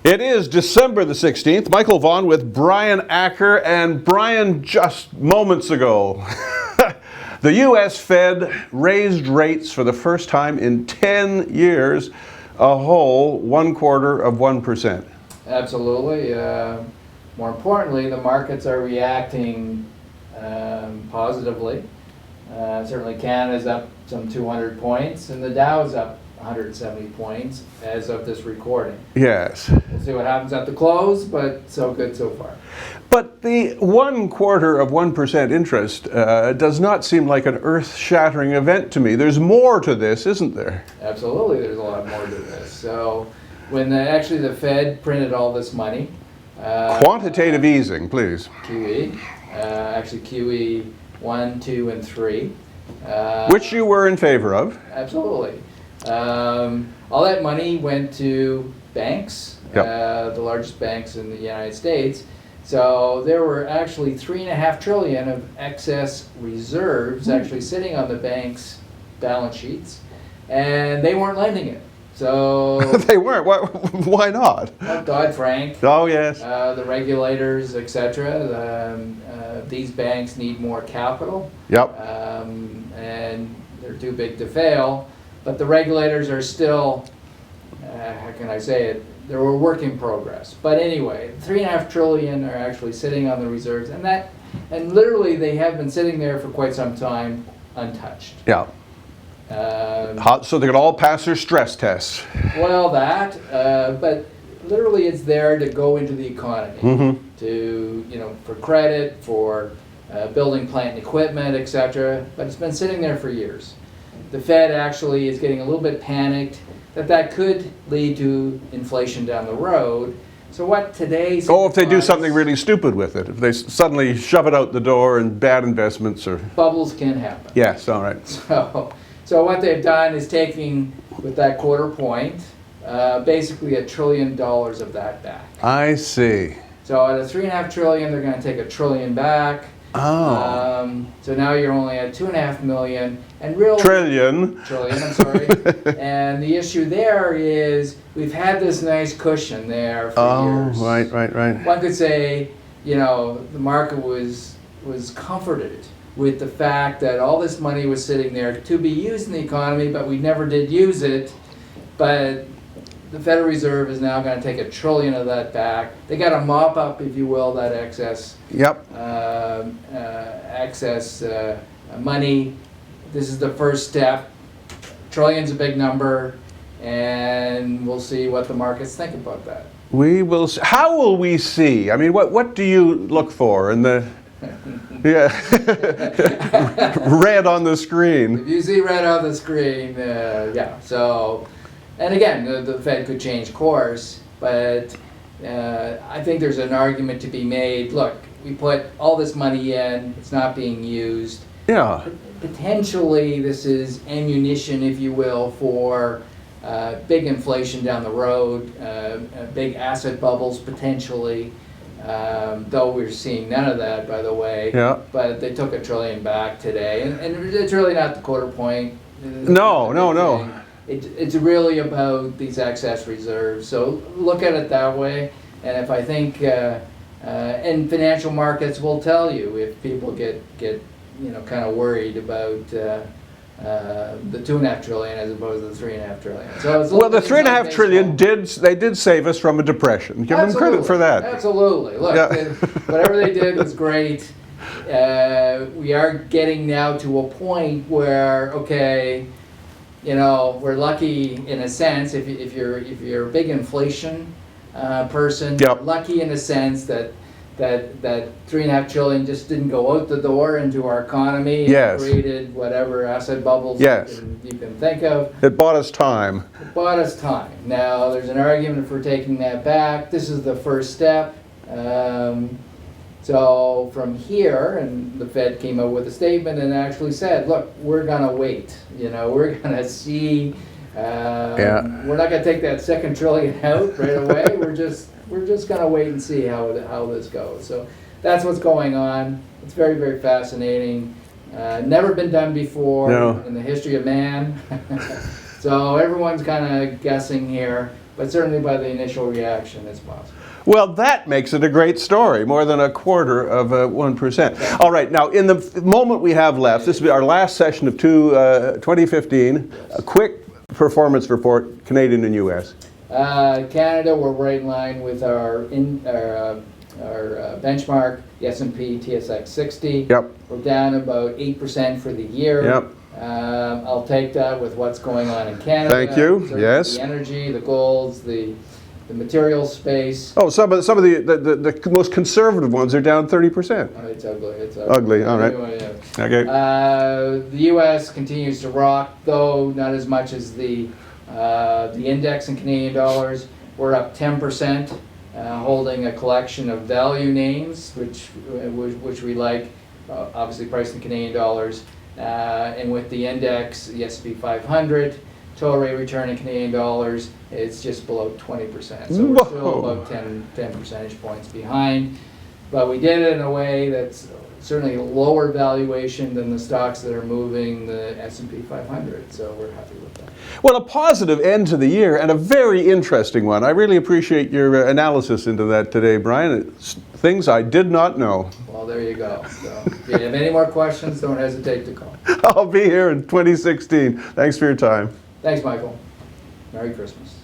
It is December the 16th. Michael Vaughan with Brian Acker. And Brian, just moments ago, the U.S. Fed raised rates for the first time in 10 years, a whole 1/4%. Absolutely. More importantly, the markets are reacting positively. Certainly Canada's up some 200 points, and the Dow's up 170 points as of this recording. Yes. We'll see what happens at the close, but so good so far. But the 1/4% interest does not seem like an earth-shattering event to me. There's more to this, isn't there? Absolutely, there's a lot more to this. So when actually the Fed printed all this money. Quantitative easing, please. QE. Actually QE 1, 2, and 3. Which you were in favor of. Absolutely. All that money went to banks, Yep. the largest banks in the United States. So there were actually $3.5 trillion of excess reserves actually sitting on the banks' balance sheets, and they weren't lending it. So They weren't. Why not? Dodd-Frank, Oh, yes. the regulators, etc. These banks need more capital, Yep. and they're too big to fail. But the regulators are still, how can I say it? They're a work in progress. But anyway, $3.5 trillion are actually sitting on the reserves, and literally they have been sitting there for quite some time, untouched. Yeah. So they could all pass their stress tests. Well, but literally it's there to go into the economy, to for credit, for building plant and equipment, etc. But it's been sitting there for years. The Fed actually is getting a little bit panicked that could lead to inflation down the road. So what today? Oh, if they do something really stupid with it, if they suddenly shove it out the door and bad investments or Bubbles can happen. Yes, all right. So what they've done is taking, with that 1/4 point, basically $1 trillion of that back. I see. So at a $3.5 trillion, they're going to take $1 trillion back. Oh. So now you're only at $2.5 million, and Trillion, I'm sorry. And the issue there is we've had this nice cushion there for years. Oh, right. One could say, the market was comforted with the fact that all this money was sitting there to be used in the economy, but we never did use it. But the Federal Reserve is now going to take $1 trillion of that back. They got to mop up, if you will, that excess. Yep. Excess money. This is the first step. Trillions a big number, and we'll see what the markets think about that. We will. How will we see? I mean, what do you look for in the? Yeah. Red on the screen. If you see red on the screen, yeah. So, and again, the Fed could change course, but I think there's an argument to be made. Look, we put all this money in; it's not being used. Yeah. Potentially, this is ammunition, if you will, for big inflation down the road, big asset bubbles potentially. Though we're seeing none of that, by the way. Yeah. But they took $1 trillion back today, and it's really not the 1/4 point. No. It's really about these excess reserves. So look at it that way. And if I think, and financial markets will tell you if people get kind of worried about the $2.5 trillion as opposed to the $3.5 trillion. So it's Well, the $3.5 trillion did save us from a depression. Give them credit for that. Absolutely. Look, Yeah. whatever they did was great. We are getting now to a point where, okay, we're lucky in a sense if you're a big inflation person. Yep. You're lucky in a sense that $3.5 trillion just didn't go out the door into our economy. Yes. And created whatever asset bubbles Yes. you can think of. It bought us time. It bought us time. Now there's an argument for taking that back. This is the first step. So from here, and the Fed came out with a statement and actually said, look, we're going to wait. We're going to see. We're not going to take that $2 trillion out right away. We're just going to wait and see how this goes. So that's what's going on. It's very, very fascinating. Never been done before in the history of man. So everyone's kind of guessing here. but certainly by the initial reaction, it's positive. Well, that makes it a great story, more than a quarter of 1%. All right, now in the moment we have left, this will be our last session of 2015. Yes. A quick performance report, Canadian and U.S. Canada, we're right in line with our benchmark, the S&P TSX 60. Yep. We're down about 8% for the year. Yep. I'll take that with what's going on in Canada. Thank you. Certainly Yes. The energy, the golds, the material space. Oh, some of the most conservative ones are down 30%. Oh, it's ugly. It's Ugly, all right. Anyway, yeah. Okay. The U.S. continues to rock, though not as much as the index in Canadian dollars. We're up 10%, holding a collection of value names, which we like, obviously priced in Canadian dollars. And with the index, the S&P 500, total rate return in Canadian dollars, it's just below 20%. So we're still about 10 percentage points behind. But we did it in a way that's certainly a lower valuation than the stocks that are moving the S&P 500. So we're happy with that. Well, a positive end to the year and a very interesting one. I really appreciate your analysis into that today, Brian. It's things I did not know. Well, there you go. So if you have any more questions, don't hesitate to call. I'll be here in 2016. Thanks for your time. Thanks, Michael. Merry Christmas.